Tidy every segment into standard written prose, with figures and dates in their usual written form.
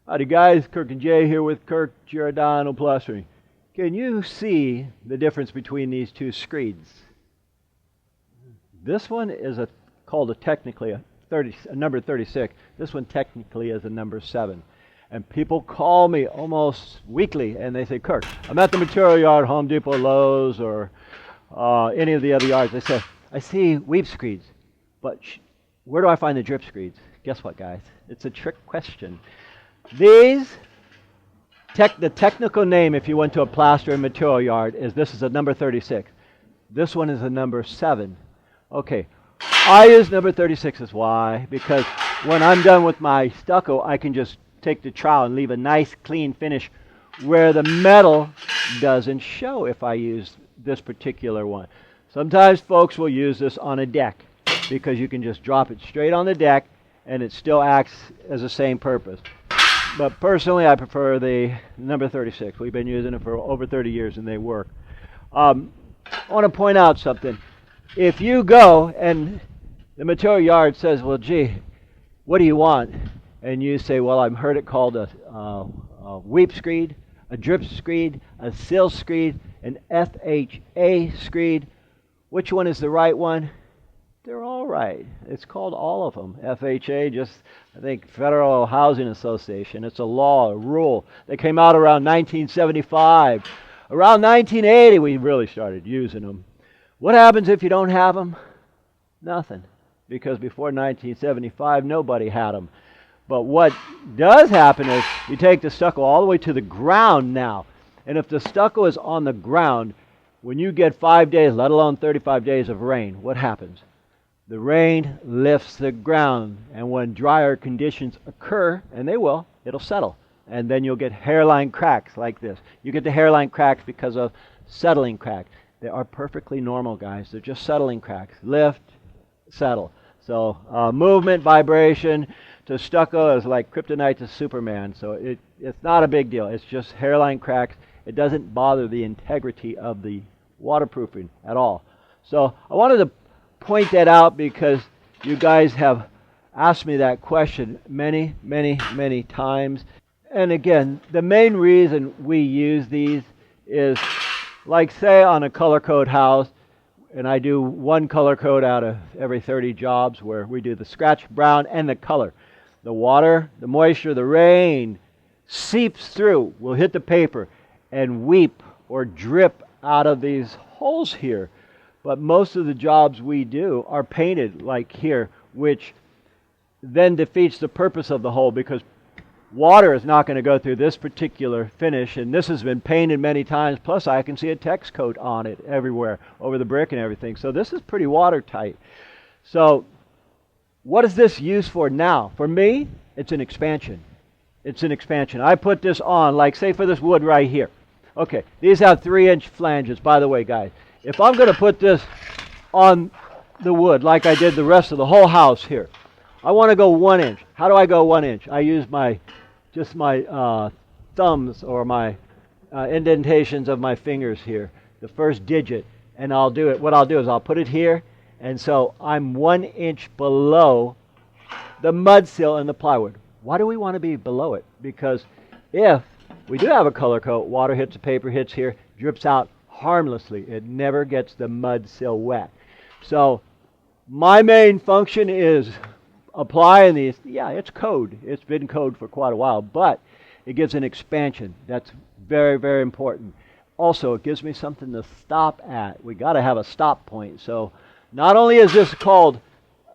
Howdy guys, Kirk and Jay here with Kirk Giordano Plastering. Can you see the difference between these two screeds? This one is technically a number 36. This one technically is a number 7. And people call me almost weekly and they say, Kirk, I'm at the material yard, Home Depot, Lowe's, or any of the other yards. They say, I see weave screeds, but where do I find the drip screeds? Guess what, guys? It's a trick question. These, the technical name if you went to a plaster and material yard is this is a number 36. This one is a number 7. Okay, I use number 36 as why? Because when I'm done with my stucco, I can just take the trowel and leave a nice clean finish where the metal doesn't show if I use this particular one. Sometimes folks will use this on a deck because you can just drop it straight on the deck and it still acts as the same purpose. But personally, I prefer the number 36. We've been using it for over 30 years, and they work. I want to point out something. If you go and the material yard says, well, gee, what do you want? And you say, well, I've heard it called a weep screed, a drip screed, a sill screed, an FHA screed. Which one is the right one? They're all right. It's called all of them. FHA, just, I think, Federal Housing Association. It's a law, a rule. They came out around 1975. Around 1980, we really started using them. What happens if you don't have them? Nothing. Because before 1975, nobody had them. But what does happen is you take the stucco all the way to the ground now. And if the stucco is on the ground, when you get 5 days, let alone 35 days of rain, what happens? The rain lifts the ground, and when drier conditions occur, and they will, it'll settle. And then you'll get hairline cracks like this. You get the hairline cracks because of settling cracks. They are perfectly normal, guys. They're just settling cracks. Lift, settle. So movement, vibration to stucco is like kryptonite to Superman. So it's not a big deal. It's just hairline cracks. It doesn't bother the integrity of the waterproofing at all. So I wanted to point that out because you guys have asked me that question many, many, many times. And again, the main reason we use these is, like say on a color code house, and I do one color code out of every 30 jobs where we do the scratch brown and the color. The water, the moisture, the rain seeps through, will hit the paper and weep or drip out of these holes here. But most of the jobs we do are painted like here, which then defeats the purpose of the hole because water is not going to go through this particular finish, and this has been painted many times, plus I can see a text coat on it everywhere, over the brick and everything. So this is pretty watertight. So what is this used for now? For me, it's an expansion. It's an expansion. I put this on, like say for this wood right here. Okay, these have 3-inch flanges, by the way, guys. If I'm going to put this on the wood like I did the rest of the whole house here, I want to go 1 inch. How do I go 1 inch? I use my thumbs or my indentations of my fingers here, the first digit, and I'll do it. What I'll do is I'll put it here, and so I'm 1 inch below the mud sill and the plywood. Why do we want to be below it? Because if we do have a color coat, water hits the paper, hits here, drips out harmlessly. It never gets the mud sill wet. So my main function is applying these. Yeah, it's code. It's been code for quite a while, but it gives an expansion. That's very, very important. Also, it gives me something to stop at. We got to have a stop point. So not only is this called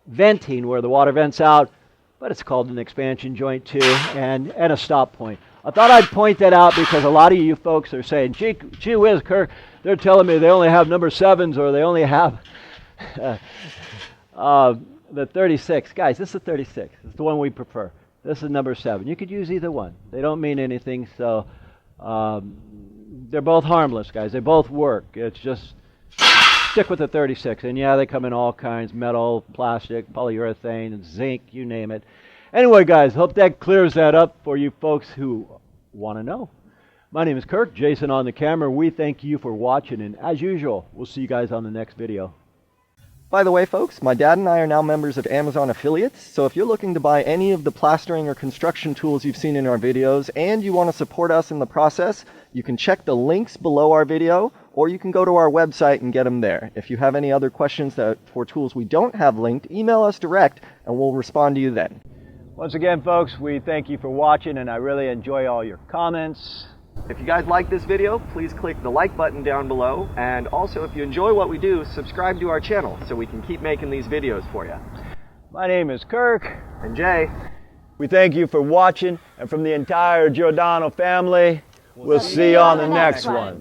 venting, where the water vents out, but it's called an expansion joint too, and a stop point. I thought I'd point that out because a lot of you folks are saying, gee whiz, Kirk, they're telling me they only have number 7s or they only have the 36. Guys, this is 36. It's the one we prefer. This is number 7. You could use either one. They don't mean anything, so they're both harmless, guys. They both work. It's just stick with the 36. And yeah, they come in all kinds, metal, plastic, polyurethane, zinc, you name it. Anyway, guys, hope that clears that up for you folks who want to know. My name is Kirk, Jason on the camera. We thank you for watching, and as usual, we'll see you guys on the next video. By the way, folks, my dad and I are now members of Amazon affiliates, so if you're looking to buy any of the plastering or construction tools you've seen in our videos and you want to support us in the process, you can check the links below our video, or you can go to our website and get them there. If you have any other questions for tools we don't have linked, email us direct and we'll respond to you then. Once again, folks, we thank you for watching, and I really enjoy all your comments. If you guys like this video, please click the like button down below, and also if you enjoy what we do, subscribe to our channel so we can keep making these videos for you. My name is Kirk. And Jay. We thank you for watching, and from the entire Giordano family, we'll see you on the next one.